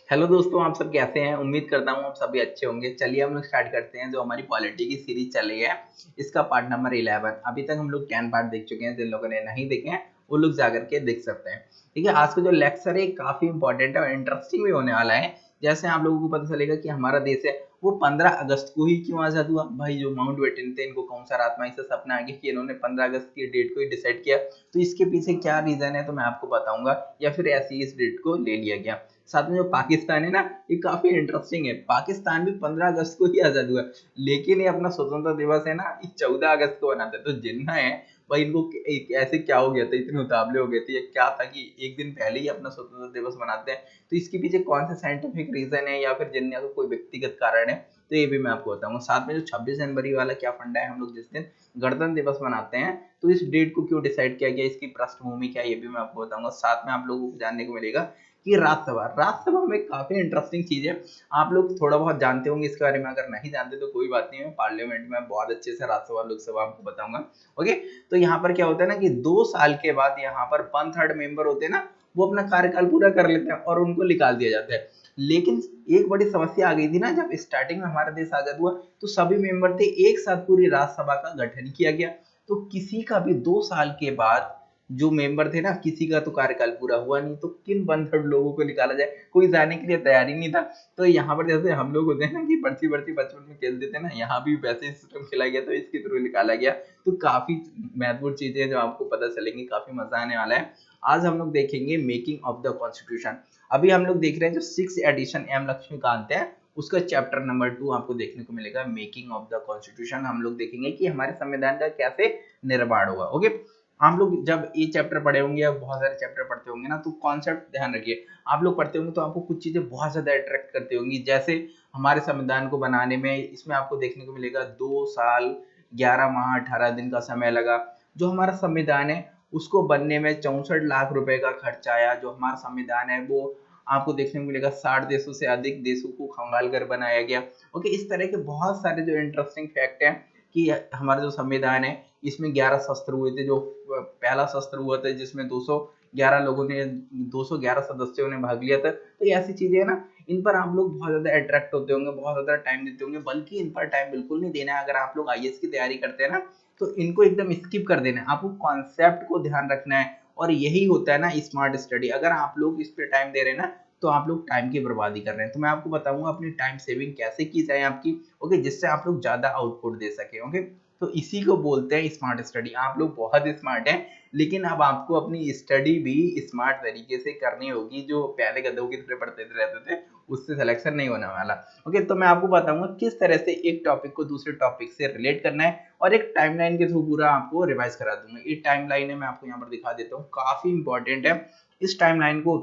Hello दोस्तों, आप सब कैसे हैं? उम्मीद करता हूँ आप सभी अच्छे होंगे। चलिए हम लोग स्टार्ट करते हैं। जो हमारी पॉलिटी की सीरीज चल रही है, इसका पार्ट नंबर 11। अभी तक हम लोग 10 पार्ट देख चुके हैं। जिन लोगों ने नहीं देखे हैं वो लोग जाकर के देख सकते हैं। ठीक है, आज का जो लेक्चर है काफी इंपॉर्टेंट है और इंटरेस्टिंग भी होने वाला है। जैसे आप लोगों को पता चलेगा कि हमारा देश है वो 15 अगस्त को ही क्यों आजाद हुआ। भाई जो माउंट बेटन थे, इनको कौन सा रातमाई से सपना आ गया कि इन्होंने 15 अगस्त की डेट को ही डिसाइड किया। तो इसके पीछे क्या रीजन है तो मैं आपको बताऊंगा, या फिर ऐसे ही इस डेट को ले लिया गया। साथ में जो पाकिस्तान है ना, ये काफी इंटरेस्टिंग है। पाकिस्तान भी 15 अगस्त को ही आजाद हुआ, लेकिन ये अपना स्वतंत्रता दिवस है ना, ये 14 अगस्त को मनाते हैं। तो जिन्ना है भाई, इनको ऐसे क्या हो गया था, इतने उतावले हो गए थे, ये क्या था कि एक दिन पहले ही अपना स्वतंत्रता दिवस मनाते हैं। तो इसके पीछे कौन सा साइंटिफिक रीजन है या फिर जिन्ना का कोई व्यक्तिगत कारण है, तो ये भी मैं आपको बताऊंगा। साथ में जो 26 जनवरी वाला क्या फंडा है, हम लोग जिस दिन गणतंत्र दिवस मनाते हैं, तो इस डेट को क्यों डिसाइड किया गया, इसकी पृष्ठभूमि क्या है, ये भी मैं आपको बताऊंगा। साथ में आप लोगों को जानने को मिलेगा कि राज्यसभा में काफी इंटरेस्टिंग चीज है। आप लोग थोड़ा बहुत जानते होंगे इसके बारे में, अगर नहीं जानते तो कोई बात नहीं है, पार्लियामेंट में बहुत अच्छे से राज्यसभा लोकसभा आपको बताऊंगा। ओके, तो यहाँ पर क्या होता है ना कि 2 साल के बाद यहाँ पर 1/3 मेंबर होते हैं ना, वो अपना कार्यकाल पूरा कर लेते हैं और उनको निकाल दिया जाता है। लेकिन एक बड़ी समस्या आ गई थी ना, जब स्टार्टिंग में हमारा देश आजाद हुआ तो सभी मेंबर थे, एक साथ पूरी राज्यसभा का गठन किया गया। तो किसी का भी 2 साल के बाद जो मेंबर थे ना, किसी का तो कार्यकाल पूरा हुआ नहीं, तो किन 1/3 लोगों को निकाला जाए, कोई जाने के लिए तैयार ही नहीं था। तो यहाँ पर जैसे हम लोग होते हैं ना कि पर्ची पर्ची बचपन में खेल देते हैं ना, यहाँ भी वैसे सिस्टम खेला गया, तो इसके थ्रू निकाला गया। तो काफी महत्वपूर्ण चीजें जो आपको पता चलेंगी, काफी मजा आने वाला है। आज हम लोग देखेंगे मेकिंग ऑफ द कॉन्स्टिट्यूशन। अभी हम लोग देख रहे हैं जो 6th एडिशन एम लक्ष्मीकांत है, उसका चैप्टर नंबर 2 आपको देखने को मिलेगा, मेकिंग ऑफ द कॉन्स्टिट्यूशन। हम लोग देखेंगे कि हमारे संविधान का कैसे निर्माण होगा। ओके, हम लोग जब ये चैप्टर पढ़े होंगे या बहुत सारे चैप्टर पढ़ते होंगे ना, तो कॉन्सेप्ट ध्यान रखिए। आप लोग पढ़ते होंगे तो आपको कुछ चीजें बहुत ज्यादा अट्रैक्ट करती होंगी। जैसे हमारे संविधान को बनाने में, इसमें आपको देखने को मिलेगा 2 साल 11 माह 18 दिन का समय लगा। जो हमारा संविधान है उसको बनने में 64 लाख रुपए का खर्चा आया। जो हमारा संविधान है वो आपको देखने को मिलेगा 60 देशों से अधिक देशों को खंगाल कर बनाया गया। ओके, इस तरह के बहुत सारे जो इंटरेस्टिंग फैक्ट हैं कि हमारा जो संविधान है इसमें 11 शस्त्र हुए थे। जो पहला शस्त्र हुआ था जिसमें 211 लोगों ने, 211 सदस्यों ने भाग लिया था। तो ये ऐसी चीजें है ना, इन पर आप लोग बहुत ज्यादा अट्रैक्ट होते होंगे, बहुत ज्यादा टाइम देते होंगे। बल्कि इन पर टाइम बिल्कुल नहीं देना है। अगर आप लोग आईएएस की तैयारी करते हैं ना, तो इनको एकदम स्किप कर देना है। आपको कॉन्सेप्ट को ध्यान रखना है, और यही होता है ना स्मार्ट स्टडी। अगर आप लोग इस पे टाइम दे रहे हैं ना, तो आप लोग टाइम की बर्बादी कर रहे हैं। तो मैं आपको बताऊंगा अपनी टाइम सेविंग कैसे की जाए आपकी, ओके, जिससे आप लोग ज्यादा आउटपुट दे सके। ओके, तो इसी को बोलते हैं स्मार्ट स्टडी। आप लोग बहुत स्मार्ट हैं, लेकिन अब आपको अपनी स्टडी भी स्मार्ट तरीके से करनी होगी। जो पहले गधों की तरह पढ़ते रहते थे, उससे सिलेक्शन नहीं होने वाला। ओके, तो मैं आपको बताऊंगा किस तरह से एक टॉपिक को दूसरे टॉपिक से रिलेट करना है, और एक टाइमलाइन के थ्रू पूरा आपको रिवाइज करा दूंगा। ये टाइमलाइन है, मैं आपको यहाँ पर दिखा देता हूँ, काफी इंपॉर्टेंट है। इस टाइमलाइन को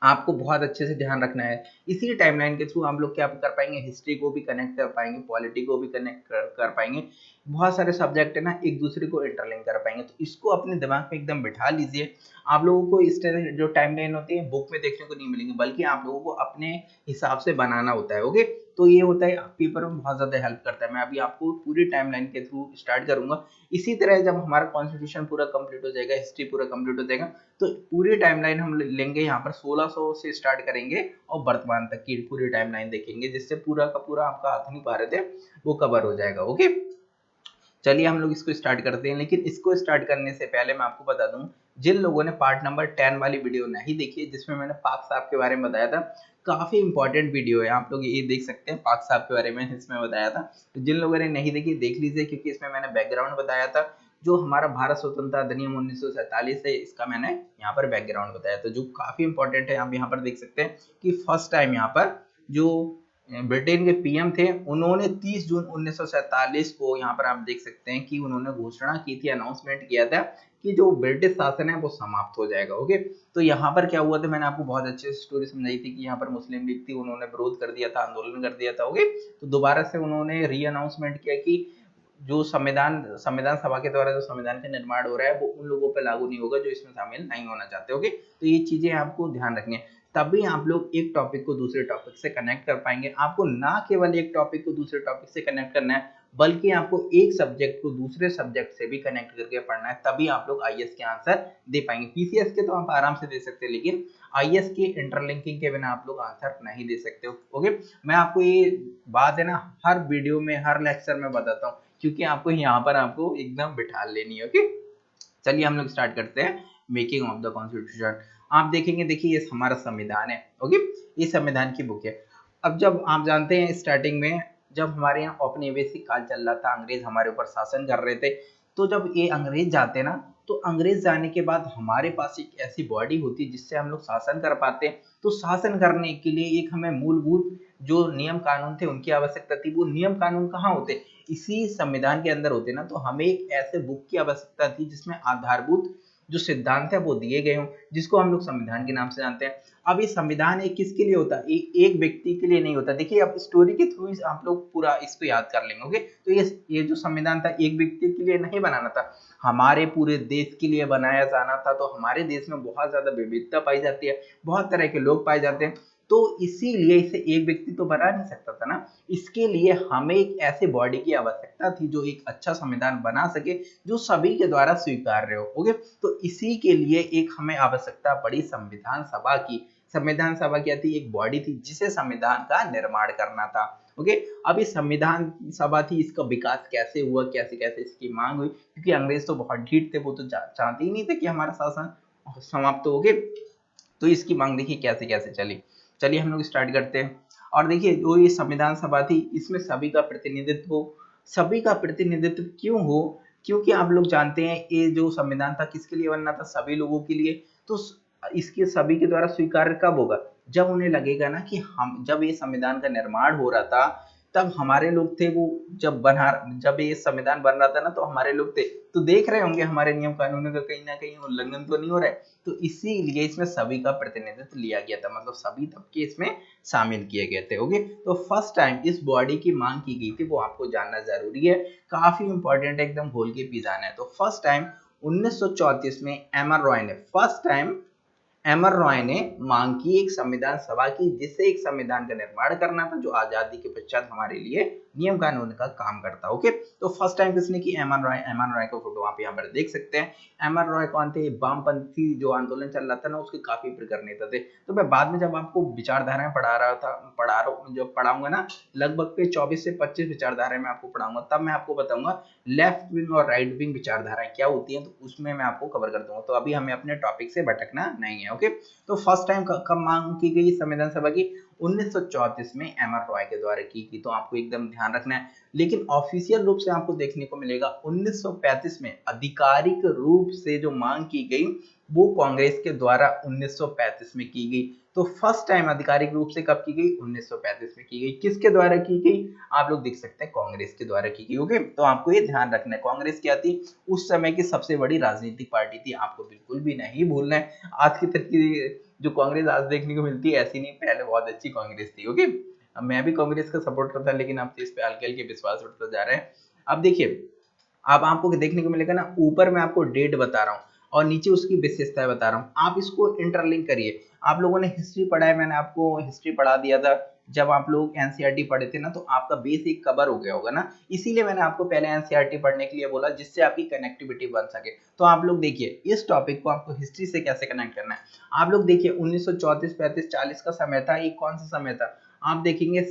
आपको बहुत अच्छे से ध्यान रखना है। इसी टाइमलाइन के थ्रू हम लोग क्या कर पाएंगे, हिस्ट्री को भी कनेक्ट कर पाएंगे, पॉलिटी को भी कनेक्ट कर पाएंगे। बहुत सारे सब्जेक्ट है ना, एक दूसरे को इंटरलिंक कर पाएंगे। तो इसको अपने दिमाग में एकदम बिठा लीजिए। आप लोगों को इस तरह जो टाइमलाइन होती है बुक में देखने को नहीं मिलेंगे, बल्कि आप लोगों को अपने हिसाब से बनाना होता है। ओके, तो ये होता है पेपर में बहुत ज्यादा हेल्प करता है। मैं अभी आपको पूरी टाइमलाइन के थ्रू स्टार्ट करूंगा। इसी तरह जब हमारा कॉन्स्टिट्यूशन पूरा कंप्लीट हो जाएगा, हिस्ट्री पूरा कंप्लीट हो जाएगा, तो पूरी टाइमलाइन हम लेंगे यहाँ पर 1600 से स्टार्ट करेंगे और वर्तमान तक की पूरी टाइमलाइन देखेंगे, जिससे पूरा का पूरा आपका आधुनिक भारत है वो कवर हो जाएगा। ओके, चलिए हम लोग इसको स्टार्ट करते हैं। लेकिन इसको स्टार्ट करने से पहले मैं आपको बता दूं, जिन लोगों ने पार्ट नंबर 10 वाली वीडियो नहीं देखी है, जिसमें मैंने पाक साहब के बारे में बताया था, काफी इंपॉर्टेंट वीडियो है, आप लोग ये देख सकते हैं। पाक साहब के बारे में इसमें बताया था, तो जिन लोगों ने नहीं देखी देख लीजिए, क्योंकि इसमें मैंने बैकग्राउंड बताया था। जो हमारा भारत स्वतंत्रता अधिनियम 1947 है, इसका मैंने यहाँ पर बैकग्राउंड बताया था, जो काफी इंपॉर्टेंट है। आप यहाँ पर देख सकते हैं कि फर्स्ट टाइम यहाँ पर जो ब्रिटेन के पीएम थे, उन्होंने 30 जून 1947 को, यहाँ पर आप देख सकते हैं कि उन्होंने घोषणा की थी, अनाउंसमेंट किया था कि जो ब्रिटिश शासन है वो समाप्त हो जाएगा। ओके, तो यहाँ पर क्या हुआ था, मैंने आपको बहुत अच्छे से स्टोरी समझाई थी कि यहाँ पर मुस्लिम लीग थी, उन्होंने विरोध कर दिया था, आंदोलन कर दिया था। ओके, तो दोबारा से उन्होंने री अनाउंसमेंट किया कि जो संविधान संविधान सभा के द्वारा जो संविधान का निर्माण हो रहा है वो उन लोगों पर लागू नहीं होगा जो इसमें शामिल नहीं होना चाहते। ओके, तो ये चीजें आपको ध्यान रखनी है, तभी आप लोग एक टॉपिक को दूसरे टॉपिक से कनेक्ट कर पाएंगे। आपको ना केवल एक टॉपिक को दूसरे टॉपिक से कनेक्ट करना है, बल्कि आपको एक सब्जेक्ट को दूसरे सब्जेक्ट से भी कनेक्ट करके पढ़ना है, तभी आप लोग आईएएस के आंसर दे पाएंगे। पीसीएस के तो आप आराम से दे सकते हैं, लेकिन आईएएस की इंटरलिंकिंग के बिना आप लोग आंसर नहीं दे सकते हो। ओके, मैं आपको ये बात है ना हर वीडियो में हर लेक्चर में बताता हूँ, क्योंकि आपको यहाँ पर आपको एकदम बिठा लेनी है। ओके, चलिए हम लोग स्टार्ट करते हैं मेकिंग ऑफ द कॉन्स्टिट्यूशन। आप देखेंगे, देखिए ये हमारा संविधान है। ओके, ये संविधान की बुक है। अब जब आप जानते हैं स्टार्टिंग में जब हमारे यहाँ औपनिवेशिक काल चल रहा था, अंग्रेज हमारे ऊपर शासन कर रहे थे, तो जब ये अंग्रेज जाते ना, तो अंग्रेज जाने के बाद हमारे पास एक ऐसी बॉडी होती जिससे हम लोग शासन कर पाते। तो शासन करने के लिए एक हमें मूलभूत जो नियम कानून थे उनकी आवश्यकता थी। वो नियम कानून कहाँ होते? इसी संविधान के अंदर होते ना। तो हमें एक ऐसे बुक की आवश्यकता थी जिसमें आधारभूत जो सिद्धांत है वो दिए गए हों, जिसको हम लोग संविधान के नाम से जानते हैं। अब ये संविधान एक किसके लिए होता है? एक व्यक्ति के लिए नहीं होता। देखिए, अब स्टोरी के थ्रू आप लोग पूरा इसको याद कर लेंगे। ओके, तो ये जो संविधान था एक व्यक्ति के लिए नहीं बनाना था, हमारे पूरे देश के लिए बनाया जाना था। तो हमारे देश में बहुत ज्यादा विविधता पाई जाती है, बहुत तरह के लोग पाए जाते हैं, तो इसीलिए इसे एक व्यक्ति तो बना नहीं सकता था ना। इसके लिए हमें एक ऐसे बॉडी की आवश्यकता थी जो एक अच्छा संविधान बना सके, जो सभी के द्वारा स्वीकार्य हो। ओके, तो इसी के लिए एक हमें आवश्यकता पड़ी संविधान सभा की। संविधान सभा क्या थी? एक बॉडी थी जिसे संविधान का निर्माण करना था। ओके, अब इस संविधान सभा थी, इसका विकास कैसे हुआ, कैसे कैसे इसकी मांग हुई, क्योंकि अंग्रेज तो बहुत ढीठ थे, वो तो चाहते ही नहीं थे कि हमारा शासन समाप्त हो। गए, तो इसकी मांग देखिए कैसे कैसे चली। चलिए हम लोग स्टार्ट करते हैं। और देखिए, जो ये संविधान सभा थी इसमें सभी का प्रतिनिधित्व हो। सभी का प्रतिनिधित्व क्यों हो? क्योंकि आप लोग जानते हैं ये जो संविधान था किसके लिए बनना था? सभी लोगों के लिए। तो इसके सभी के द्वारा स्वीकार कब होगा? जब उन्हें लगेगा ना कि हम, जब ये संविधान का निर्माण हो रहा था तब हमारे लोग थे वो, जब ये संविधान बन रहा था ना, तो हमारे लोग थे, तो देख रहे होंगे हमारे नियम कानूनों का कहीं ना कहीं उल्लंघन तो नहीं हो रहा है। तो इसीलिए इसमें सभी का प्रतिनिधित्व लिया गया था, मतलब सभी तबके इसमें शामिल किए गए थे। ओके, तो फर्स्ट टाइम इस बॉडी की मांग की गई थी, वो आपको जानना जरूरी है, काफी इंपॉर्टेंट है, एकदम घोल के पी जाना है। तो फर्स्ट टाइम 1934 में एमर रॉय ने मांग की एक संविधान सभा की, जिससे एक संविधान का निर्माण करना था जो आजादी के पश्चात हमारे लिए नियम कानून का काम करता। ओके, तो फर्स्ट टाइम किसने की? एमर रॉय का फोटो आप यहाँ पर देख सकते हैं। एमर रॉय कौन थे? वामपंथी जो आंदोलन चल रहा था ना, उसके काफी प्रखर नेता थे। तो मैं बाद में जब आपको विचारधाराएं जब पढ़ाऊंगा ना, लगभग पे 24 से 25 विचारधाराएं मैं आपको पढ़ाऊंगा, तब मैं आपको बताऊंगा लेफ्ट विंग और राइट विंग विचारधाराएं क्या होती हैं, तो उसमें मैं आपको कवर कर दूंगा। तो अभी हमें अपने टॉपिक से भटकना नहीं है। ओके, तो फर्स्ट टाइम कब मांग की गई संविधान सभा की? 1934 में एमर रॉय के द्वारा की। तो आपको एकदम ध्यान रखना है। लेकिन ऑफिशियल रूप से आपको देखने को मिलेगा 1935 में आधिकारिक रूप से जो मांग की गई वो कांग्रेस के द्वारा 1935 में की गई। तो फर्स्ट टाइम आधिकारिक रूप से कब की गई? 1935 में की गई। किसके द्वारा की गई? आप लोग देख सकते हैं, कांग्रेस के द्वारा की गई। ओके, तो आपको ये ध्यान रखना है, कांग्रेस क्या थी? उस समय की सबसे बड़ी राजनीतिक पार्टी थी, आपको बिल्कुल भी नहीं भूलना है। आज की तरह की जो कांग्रेस आज देखने को मिलती है ऐसी नहीं, पहले बहुत अच्छी कांग्रेस थी। ओके, अब मैं भी कांग्रेस का सपोर्ट करता, लेकिन अब तो इस पे हल्के हल्के विश्वास उठता जा रहा है। अब देखिए, अब आपको देखने को मिलेगा ना, ऊपर मैं आपको डेट बता रहा हूँ और नीचे उसकी विशेषताएं बता रहा हूँ, आप इसको इंटरलिंक करिए। आप लोगों ने हिस्ट्री पढ़ा है, मैंने आपको हिस्ट्री पढ़ा दिया था जब आप लोग एनसीईआरटी पढ़े थे ना, तो आपका बेसिक कवर हो गया होगा ना। इसीलिए मैंने आपको पहले एनसीईआरटी पढ़ने के लिए बोला, जिससे आपकी कनेक्टिविटी बन सके। तो आप लोग देखिए, इस टॉपिक को आपको हिस्ट्री से कैसे कनेक्ट करना है। आप लोग देखिए 1934, 35, 40 का समय था, ये कौन सा समय था? आप देखेंगे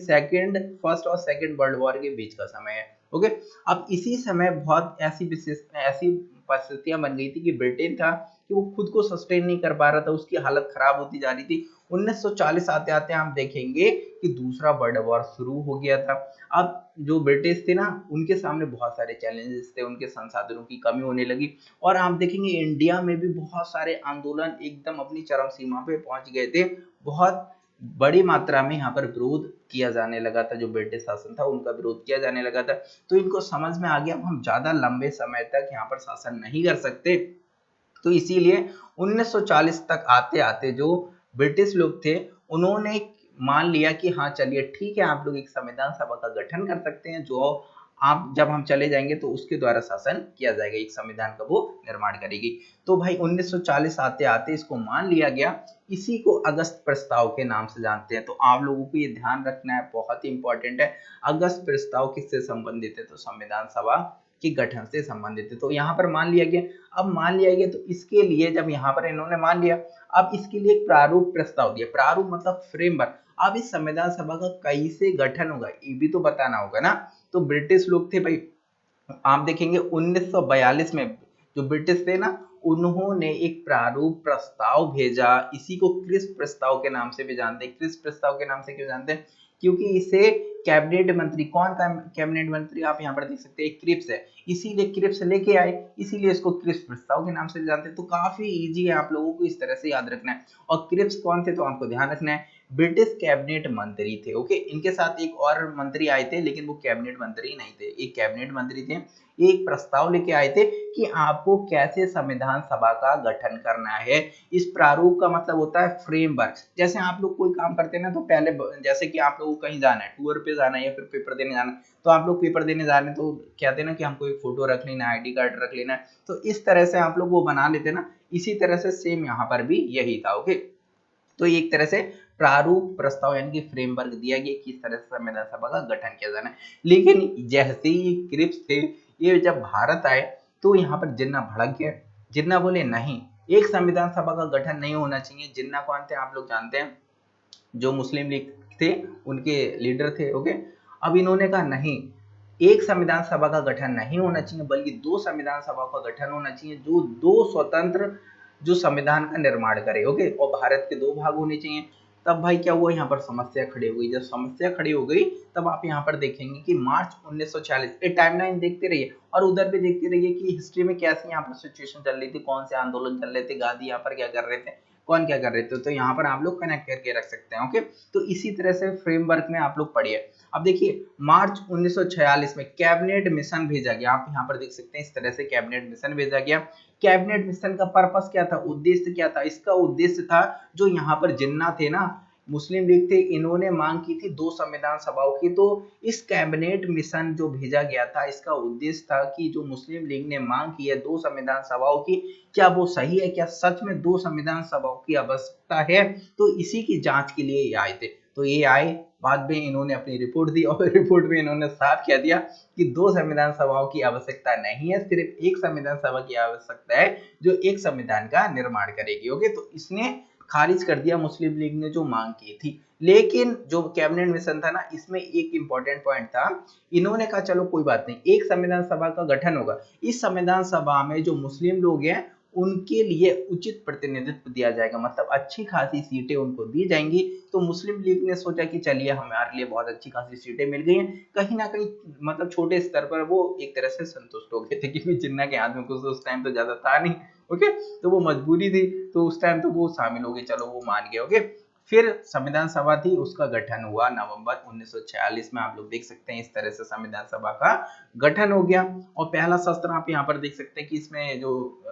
फर्स्ट और सेकंड वर्ल्ड वॉर के बीच का समय है। ओके, अब इसी समय बहुत ऐसी परिस्थितियां बन गई थी कि ब्रिटेन था कि वो खुद को सस्टेन नहीं कर पा रहा था, उसकी हालत खराब होती जा रही थी। 1940 आते आते आप देखेंगे कि दूसरा वर्ल्ड वॉर शुरू हो गया था। अब जो ब्रिटिश थे ना, उनके सामने बहुत सारे चैलेंजेस थे, उनके संसाधनों की कमी होने लगी, और आप देखेंगे इंडिया में भी बहुत सारे आंदोलन एकदम अपनी चरम सीमा पे पहुंच गए थे। बहुत बड़ी मात्रा में यहाँ पर विरोध किया जाने लगा था, जो ब्रिटिश शासन था उनका विरोध किया जाने लगा था। तो इनको समझ में आ गया हम ज्यादा लंबे समय तक यहाँ पर शासन नहीं कर सकते। तो इसीलिए 1940 तक आते आते जो ब्रिटिश लोग थे उन्होंने मान लिया कि हाँ चलिए ठीक है, आप लोग एक संविधान सभा का गठन कर सकते हैं जो आप जब हम चले जाएंगे तो उसके द्वारा शासन किया जाएगा, एक संविधान का वो निर्माण करेगी। तो भाई 1940 आते आते इसको मान लिया गया। इसी को अगस्त प्रस्ताव के नाम से जानते हैं। तो आप लोगों को ये ध्यान रखना है, बहुत ही इंपॉर्टेंट है। अगस्त प्रस्ताव किससे संबंधित है? तो संविधान सभा के गठन से संबंधित है। तो यहाँ पर मान लिया गया। अब मान लिया गया तो इसके लिए जब यहाँ पर इन्होंने मान लिया, अब इसके लिए एक प्रारूप प्रस्ताव दिया। प्रारूप मतलब फ्रेमवर्क। अब इस संविधान सभा का कैसे गठन होगा ये भी तो बताना होगा ना। तो ब्रिटिश लोग थे भाई, आप देखेंगे 1942 में जो ब्रिटिश थे ना, उन्होंने एक प्रारूप प्रस्ताव भेजा। इसी को क्रिप्स प्रस्ताव के नाम से भी जानते हैं। क्रिप्स प्रस्ताव के नाम से क्यों जानते हैं? क्योंकि इसे कैबिनेट मंत्री, कौन का कैबिनेट मंत्री आप यहाँ पर देख सकते हैं, क्रिप्स है, इसीलिए क्रिप्स लेके आए, इसीलिए इसको क्रिप्स प्रस्ताव के नाम से जानते हैं। तो काफी इजी है, आप लोगों को इस तरह से याद रखना है। और क्रिप्स कौन थे? तो आपको ध्यान रखना है, ब्रिटिश कैबिनेट मंत्री थे। ओके, इनके साथ एक और मंत्री आए थे, लेकिन वो कैबिनेट मंत्री नहीं थे, एक कैबिनेट मंत्री थे। ये एक प्रस्ताव लेके आए थे कि आपको कैसे संविधान सभा का गठन करना है। इस प्रारूप का मतलब होता है फ्रेमवर्क। जैसे आप लोग कोई काम करते हैं ना, तो पहले जैसे कि आप लोगों को कहीं जाना है, टूर पे जाना है या फिर पेपर देने जाना है, तो आप लोग पेपर देने जा रहे हैं तो कहते हैं ना कि हमको एक फोटो रख लेना है, आईडी कार्ड रख लेना है। तो इस तरह से आप लोग वो बना लेते ना, इसी तरह से सेम यहाँ पर भी यही था। ओके, तो एक तरह से प्रारूप प्रस्ताव यानी कि फ्रेमवर्क दिया गया किस तरह से संविधान सभा का गठन किया जाना है। लेकिन जैसे ही क्रिप्स थे, ये जब भारत आए तो यहाँ पर जिन्ना भड़क गया। जिन्ना बोले नहीं, एक संविधान सभा का गठन नहीं होना चाहिए। जिन्ना कौन थे? आप लोग जानते हैं, जो मुस्लिम लीग थे उनके लीडर थे। ओके, अब इन्होंने कहा नहीं, एक संविधान सभा का गठन नहीं होना चाहिए, बल्कि दो संविधान सभा का गठन होना चाहिए, जो दो स्वतंत्र जो संविधान का निर्माण करे। ओके, और भारत के दो भाग होने चाहिए। तब भाई क्या हुआ, यहाँ पर समस्या खड़ी हो गई। जब समस्या खड़ी हो गई तब आप यहाँ पर देखेंगे कि मार्च 1946, ये टाइमलाइन देखते रहिए और उधर भी देखते रहिए कि हिस्ट्री में कैसी यहाँ पर सिचुएशन चल रही थी, कौन से आंदोलन चल रहे थे, गांधी यहाँ पर क्या कर रहे थे, कौन क्या कर रहे थे। तो यहाँ पर आप लोग कनेक्ट करके रख सकते हैं। ओके, तो इसी तरह से फ्रेमवर्क में आप लोग पढ़िए। अब देखिए, मार्च 1946 में कैबिनेट मिशन भेजा गया। आप यहाँ पर देख सकते हैं, इस तरह से कैबिनेट मिशन भेजा गया। कैबिनेट मिशन का पर्पस क्या था, उद्देश्य क्या था? इसका उद्देश्य था, जो यहाँ पर जिन्ना थे ना, मुस्लिम लीग थे, इन्होंने मांग की थी दो संविधान सभाओं की। तो इस कैबिनेट मिशन जो भेजा गया था, इसका उद्देश्य था कि जो मुस्लिम लीग ने मांग की है दो संविधान सभाओं की, क्या वो सही है? क्या सच में दो संविधान सभाओं की आवश्यकता है? तो इसी की जांच के लिए ये आए थे। तो ये आए, बाद में इन्होंने अपनी रिपोर्ट दी और रिपोर्ट में इन्होंने साफ कह दिया कि दो संविधान सभाओं की आवश्यकता नहीं है, सिर्फ एक संविधान सभा की आवश्यकता है जो एक संविधान का निर्माण करेगी। ओके, तो इसने खारिज कर दिया मुस्लिम लीग ने जो मांग की थी। लेकिन जो कैबिनेट मिशन था ना, इसमें एक इंपॉर्टेंट पॉइंट था। इन्होंने कहा चलो कोई बात नहीं, एक संविधान सभा का गठन होगा, इस संविधान सभा में जो मुस्लिम लोग हैं उनके लिए उचित प्रतिनिधित्व दिया जाएगा, मतलब अच्छी खासी सीटें उनको दी जाएंगी। तो मुस्लिम लीग ने सोचा कि चलिए हमारे लिए बहुत अच्छी खासी सीटें मिल गई हैं, कहीं ना कहीं मतलब छोटे स्तर पर वो एक तरह से संतुष्ट हो गए थे, क्योंकि जिन्ना के हाथ में कुछ उस टाइम तो ज्यादा था नहीं। ओके, तो वो मजबूरी थी, तो उस टाइम तो वो शामिल हो गए, चलो वो मान गए। ओके, फिर संविधान सभा थी, उसका गठन हुआ नवंबर 1946 में। आप लोग देख सकते हैं, इस तरह से संविधान सभा का गठन हो गया। और पहला सत्र आप यहाँ पर देख सकते हैं कि इसमें जो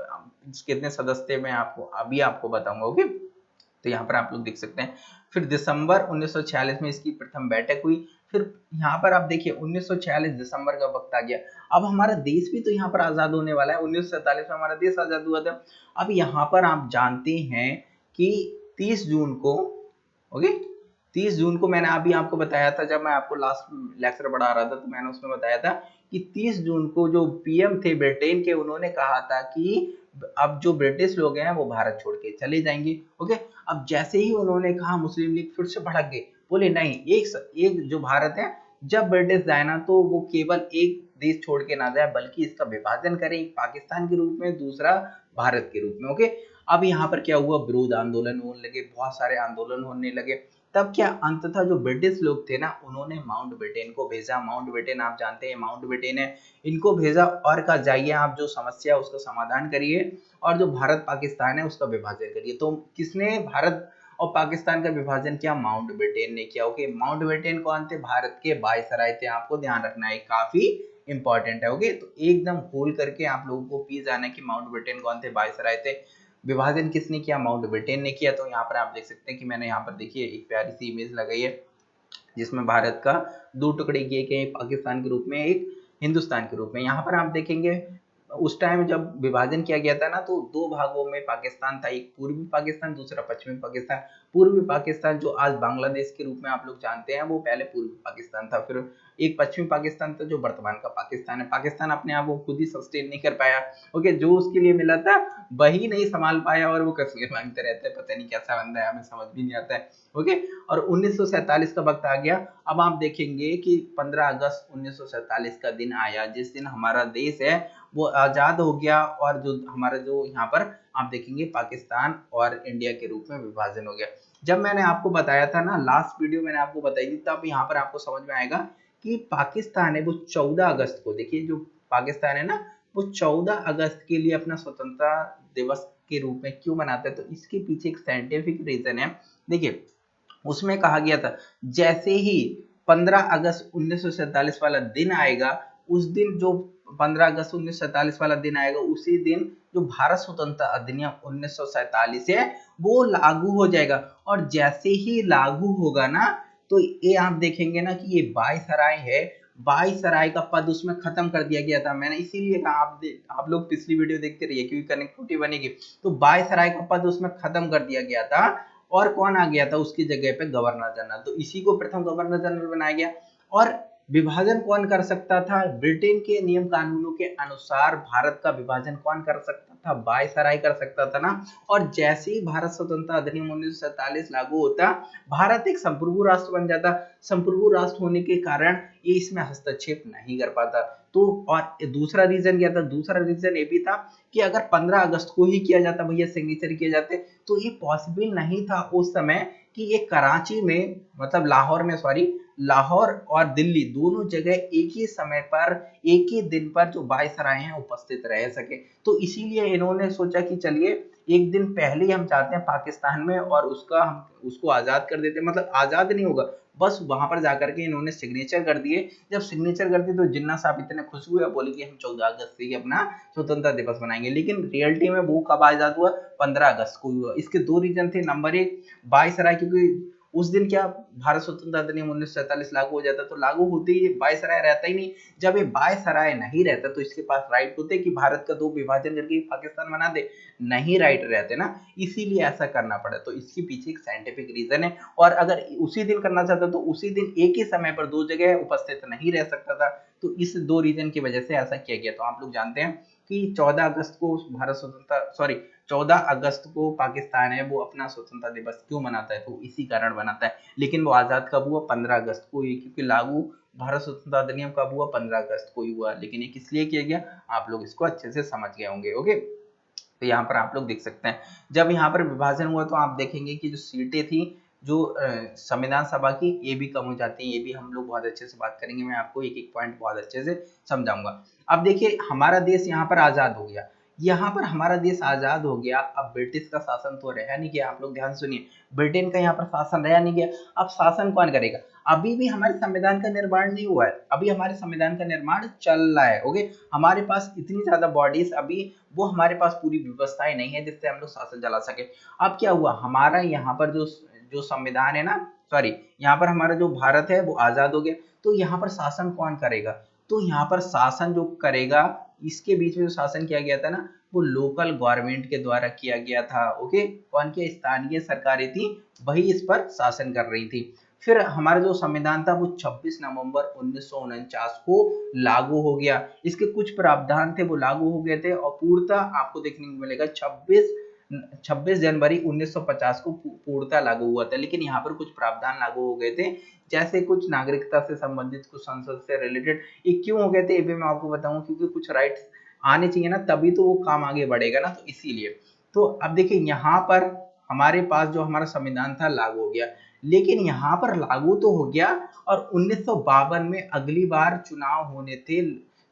कितने सदस्य थे, मैं आपको अभी आपको बताऊंगा। ओके, तो यहाँ पर आप लोग देख सकते हैं। फिर दिसंबर 1946 में इसकी प्रथम बैठक हुई। फिर यहाँ पर आप देखिए 1946 दिसंबर का वक्त आ गया। अब हमारा देश भी तो यहाँ पर आजाद होने वाला है। 1947 में हमारा देश आजाद हुआ था। अब यहाँ पर आप जानते हैं कि 30 जून को, ओके, 30 जून को मैंने अभी आपको बताया था, जब मैं आपको लास्ट लेक्चर पढ़ा रहा था तो मैंने उसमें बताया था कि 30 जून को जो पीएम थे ब्रिटेन के, उन्होंने कहा था कि अब जो ब्रिटिश लोग हैं वो भारत छोड़ के चले जाएंगे। ओके, अब जैसे ही उन्होंने कहा, मुस्लिम लीग फिर से भड़क गए, बोले नहीं, एक जो भारत है, जब ब्रिटिश जाए ना तो वो केवल एक देश छोड़ के ना जाए, बल्कि इसका विभाजन करें, एक पाकिस्तान के रूप में, दूसरा भारत के रूप में। ओके, अब यहाँ पर क्या हुआ, विरोध आंदोलन होने लगे, बहुत सारे आंदोलन होने लगे। तब क्या अंततः जो ब्रिटिश लोग थे ना, उन्होंने माउंटबेटन को भेजा। माउंटबेटन आप जानते हैं, माउंटबेटन है, इनको भेजा और कहा जाइए आप जो समस्या है उसका समाधान करिए, और जो भारत पाकिस्तान है उसका विभाजन करिए। तो किसने भारत और पाकिस्तान का विभाजन किया? माउंटबेटन ने किया। ओके, माउंटबेटन कौन थे? भारत के वायसराय थे। आपको ध्यान रखना है, काफी इंपॉर्टेंट है। ओके, तो एकदम खोल करके आप लोगों को पी जाना है कि माउंटबेटन कौन थे, वायसराय थे। विभाजन किसने किया? माउंटबेटन ने किया। तो यहाँ पर आप देख सकते हैं कि मैंने यहाँ पर देखिए एक प्यारी सी इमेज लगाई है, जिसमें भारत का दो टुकड़े किए गए, पाकिस्तान के रूप में, एक हिंदुस्तान के रूप में। यहाँ पर आप देखेंगे उस टाइम जब विभाजन किया गया था ना, तो दो भागों में पाकिस्तान था, एक पूर्वी पाकिस्तान, दूसरा पश्चिमी पाकिस्तान। पूर्वी पाकिस्तान जो आज बांग्लादेश के रूप में आप लोग जानते हैं, वो पहले पूर्वी पाकिस्तान था। फिर एक पश्चिमी पाकिस्तान था जो वर्तमान का पाकिस्तान है। पाकिस्तान अपने आप को खुद ही सस्टेन नहीं कर पाया, ओके, जो उसके लिए मिला था वही नहीं संभाल पाया, और वो कश्मीर मांगते रहते हैं, पता नहीं कैसा बंदा है, हमें समझ भी नहीं आता है, ओके। और 1947 का वक्त आ गया। अब आप देखेंगे कि 15 अगस्त 1947 का दिन आया, जिस दिन हमारा देश है वो आजाद हो गया, और जो हमारा जो यहाँ पर आप देखेंगे पाकिस्तान और इंडिया के रूप में विभाजन हो गया। जब मैंने आपको बताया था ना, लास्ट वीडियो मैंने आपको बताई थी, तब यहाँ पर आपको समझ में आएगा कि पाकिस्तान है वो 14 अगस्त को, देखिए जो पाकिस्तान है ना, वो 14 अगस्त के लिए अपना स्वतंत्रता दिवस के रूप में क्यों मनाता है, तो इसके पीछे एक साइंटिफिक रीजन है। देखिए उसमें कहा गया था जैसे ही 15 अगस्त 1947 वाला दिन आएगा, उस दिन जो 15 अगस्त 1947 वाला दिन आएगा, उसी दिन जो भारत स्वतंत्रता अधिनियम 1947 है वो लागू हो जाएगा। और जैसे ही लागू होगा ना, तो ये आप देखेंगे ना कि ये वायसराय है, वायसराय का पद उसमें खत्म कर दिया गया था। मैंने इसीलिए कहा आप लोग पिछली वीडियो देखते रहिए क्योंकि कनेक्टिविटी बनेगी। तो वायसराय का पद उसमें खत्म कर दिया गया था, और कौन आ गया था उसकी जगह पे, गवर्नर जनरल। तो इसी को प्रथम गवर्नर जनरल बनाया गया। और विभाजन कौन कर सकता था, ब्रिटेन के नियम कानूनों के अनुसार भारत का विभाजन कौन कर सकता था, वायसराय कर सकता था ना। और जैसे ही भारत स्वतंत्रता अधिनियम 1947 लागू होता, भारत एक संप्रभु राष्ट्र बन जाता। संप्रभु राष्ट्र होने के कारण ये इसमें हस्तक्षेप नहीं कर पाता। तो और दूसरा रीजन क्या था, दूसरा रीजन ये भी था कि अगर 15 अगस्त को ही किया जाता, भैया सिग्नेचर किए जाते, तो ये पॉसिबल नहीं था उस समय कि ये कराची में, मतलब लाहौर में, सॉरी, लाहौर और दिल्ली दोनों जगह एक ही समय पर एक ही दिन पर जो वायसराय हैं उपस्थित रह सके। तो इसीलिए इन्होंने सोचा कि चलिए एक दिन पहले हम चाहते हैं पाकिस्तान में, और हम उसको आजाद कर देते हैं। मतलब आजाद नहीं होगा, बस वहां पर जाकर के इन्होंने सिग्नेचर कर दिए। जब सिग्नेचर कर दिए तो जिन्ना साहब इतने खुश हुए, बोले कि हम 14 अगस्त से ही अपना स्वतंत्रता दिवस मनाएंगे। लेकिन रियलिटी में वो कब आजाद हुआ, 15 अगस्त को हुआ। इसके दो रीजन थे। नंबर एक, वायसराय, क्योंकि उस दिन क्या भारत स्वतंत्रता अधिनियम 1947 लागू हो जाता, तो लागू होते ही वायसराय रहता ही नहीं। जब ये वायसराय नहीं रहता तो इसके पास राइट होते कि भारत का दो विभाजन करके पाकिस्तान बना दे, नहीं राइट रहते ना, इसीलिए ऐसा करना पड़ा। तो इसके पीछे एक साइंटिफिक रीजन है। और अगर उसी दिन करना चाहता तो उसी दिन एक ही समय पर दो जगह उपस्थित नहीं रह सकता था। तो इस दो रीजन की वजह से ऐसा किया गया। तो आप लोग जानते हैं कि 14 अगस्त को भारत स्वतंत्रता, सॉरी, 14 अगस्त को पाकिस्तान है वो अपना स्वतंत्रता दिवस क्यों मनाता है, तो इसी कारण मनाता है। लेकिन वो आजाद कब हुआ, 15 अगस्त को ही, क्योंकि लागू भारत स्वतंत्रता अधिनियम कब हुआ, 15 अगस्त को ही हुआ। लेकिन ये किस लिए किया गया, आप लोग इसको अच्छे से समझ गए होंगे, ओके। तो यहाँ पर आप लोग देख सकते हैं जब यहाँ पर विभाजन हुआ तो आप देखेंगे कि जो सीटें थी जो संविधान सभा की, ये भी कम हो जाती है। ये भी हम लोग बहुत अच्छे से बात करेंगे, मैं आपको एक एक पॉइंट बहुत अच्छे से समझाऊंगा। अब देखिए हमारा देश यहाँ पर आजाद हो गया, यहाँ पर हमारा देश आजाद हो गया। अब ब्रिटिश का शासन तो रहा नहीं गया, आप लोग ध्यान सुनिए, ब्रिटेन का यहाँ पर शासन रहा नहीं गया। अब शासन कौन करेगा, अभी भी हमारे संविधान का निर्माण नहीं हुआ है, अभी हमारे संविधान का निर्माण चल रहा है, ओके। हमारे पास इतनी ज्यादा बॉडीज, अभी वो हमारे पास पूरी व्यवस्थाएं नहीं है जिससे हम लोग शासन चला सके। अब क्या हुआ, हमारा यहाँ पर जो जो संविधान है ना, सॉरी, यहाँ पर हमारा जो भारत है वो आजाद हो गया। तो यहाँ पर शासन कौन करेगा, तो यहाँ पर शासन जो करेगा, इसके बीच में जो शासन किया गया था ना, वो लोकल गवर्नमेंट के द्वारा किया गया था, ओके। कौन किया, स्थानीय सरकारें थी, वही इस पर शासन कर रही थी। फिर हमारा जो संविधान था वो 26 नवंबर 1949 को लागू हो गया। इसके कुछ प्रावधान थे वो लागू हो गए थे, और पूर्णतः आपको देखने को मिलेगा 26 जनवरी 1950 को पूर्णतः लागू हुआ था। लेकिन यहाँ पर कुछ प्रावधान लागू हो गए थे, जैसे कुछ नागरिकता से संबंधित, कुछ संसद से रिलेटेड। ये क्यों हो गए थे ये भी मैं आपको बताऊं, क्योंकि कुछ राइट्स आने चाहिए ना, तभी तो वो काम आगे बढ़ेगा ना, तो इसीलिए। तो अब देखिए यहाँ पर हमारे पास जो हमारा संविधान था लागू हो गया, लेकिन यहाँ पर लागू तो हो गया, और 1952 में अगली बार चुनाव होने थे,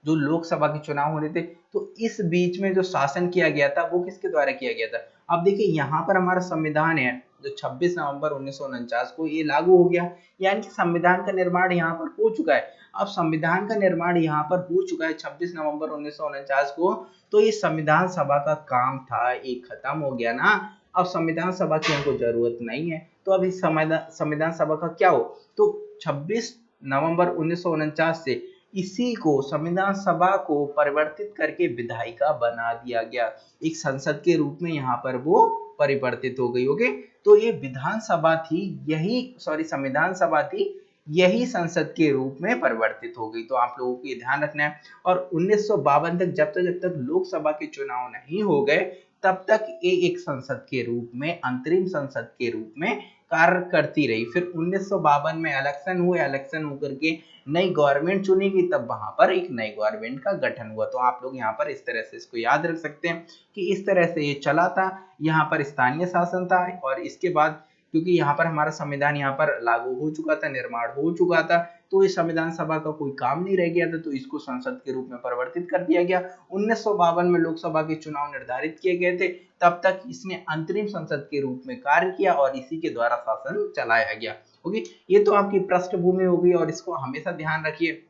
जो लोकसभा के चुनाव होने थे। तो इस बीच में जो शासन किया गया था वो किसके द्वारा किया गया था। अब देखिए यहाँ पर हमारा संविधान है जो 26 नवंबर 1949 को ये लागू हो गया, यानी कि संविधान का निर्माण यहाँ पर हो चुका है। अब संविधान का निर्माण यहाँ पर हो चुका है 26 नवंबर 1949 को, तो ये संविधान सभा का काम था ये खत्म हो गया ना। अब संविधान सभा की हमको जरूरत नहीं है, तो अब इस संविधान सभा का क्या हो, तो 26 नवंबर 1949 से इसी को संविधान सभा को परिवर्तित करके विधायिका बना दिया गया, एक संसद के रूप में यहाँ पर वो परिवर्तित हो गई। ओके, तो ये विधानसभा थी, यही संविधान सभा थी, यही संसद के रूप में परिवर्तित हो गई। तो आप लोगों को ये ध्यान रखना है। और 1952 तक जब तक लोकसभा के चुनाव नहीं हो गए तब तक ये एक संसद के रूप में, अंतरिम संसद के रूप में कार्य करती रही। फिर 1952 में इलेक्शन हुए, इलेक्शन होकर के नई गवर्नमेंट चुनी गई, तब वहां पर एक नई गवर्नमेंट का गठन हुआ। तो आप लोग यहाँ पर इस तरह से इसको याद रख सकते हैं कि इस तरह से ये चला था। यहाँ पर स्थानीय शासन था और इसके बाद क्योंकि यहाँ पर हमारा संविधान यहाँ पर लागू हो चुका था, निर्माण हो चुका था, तो इस संविधान सभा का कोई काम नहीं रह गया था, तो इसको संसद के रूप में परिवर्तित कर दिया गया। 1952 में लोकसभा के चुनाव निर्धारित किए गए थे, तब तक इसने अंतरिम संसद के रूप में कार्य किया और इसी के द्वारा शासन चलाया गया। ओके, ये तो आपकी पृष्ठभूमि हो गई और इसको हमेशा ध्यान रखिए।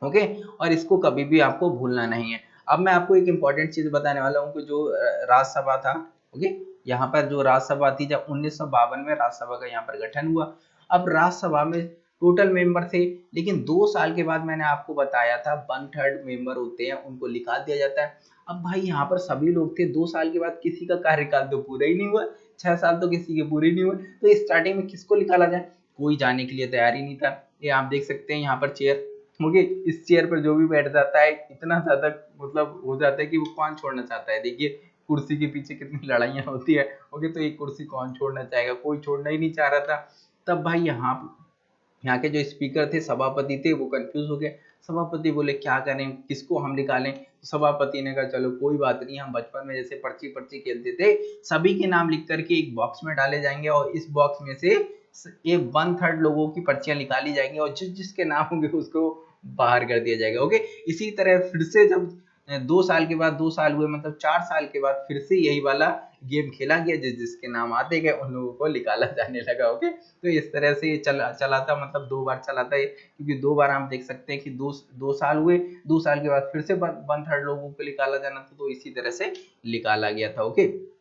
ओके, और इसको कभी भी आपको भूलना नहीं है। अब मैं आपको एक इंपॉर्टेंट चीज बताने वाला हूँ कि जो राज्यसभा था, ओके, यहाँ पर जो राज्यसभा थी, जब 1952 में राज्यसभा का यहाँ पर गठन हुआ। अब राज्यसभा में टोटल मेंबर थे, लेकिन 2 साल के बाद मैंने आपको बताया था 1/3 मेंबर होते हैं, उनको निकाल दिया जाता है। अब भाई यहाँ पर सभी लोग थे, 2 साल के बाद किसी का कार्यकाल तो पूरा ही नहीं हुआ, 6 साल तो किसी के पूरे नहीं हुए, तो स्टार्टिंग में किसको निकाला जाए, कोई जाने के लिए तैयार ही नहीं था। ये आप देख सकते हैं यहाँ पर चेयर, ओके, इस चेयर पर जो भी बैठ जाता है इतना ज्यादा मतलब हो जाता है कि वो कौन छोड़ना चाहता है। देखिए कुर्सी के पीछे कितनी लड़ाइयाँ होती है। ओके, तो एक कुर्सी कौन छोड़ना चाहेगा, कोई छोड़ना ही नहीं चाह रहा था। तब भाई यहाँ के जो स्पीकर थे, सभापति थे, वो कंफ्यूज हो गए। सभापति बोले क्या करें, किसको हम निकालें। तो सभापति ने कहा चलो कोई बात नहीं, हम बचपन में जैसे पर्ची पर्ची खेलते थे, सभी के नाम लिख करके एक बॉक्स में डाले जाएंगे और इस बॉक्स में से एक 1/3 लोगों की पर्चियां निकाली जाएंगी और जिसके नाम होंगे उसको बाहर कर दिया जाएगा। ओके, इसी तरह फिर से जब 2 साल के बाद 2 साल हुए, मतलब 4 साल के बाद फिर से यही वाला गेम खेला गया, जिसके नाम आते गए उन लोगों को निकाला जाने लगा। ओके, तो इस तरह से ये चला था, मतलब 2 बार चला था ये, क्योंकि 2 बार हम देख सकते हैं कि 2 साल हुए, 2 साल के बाद फिर से 1/3 लोगों को निकाला जाना था, तो इसी तरह से निकाला गया था। ओके,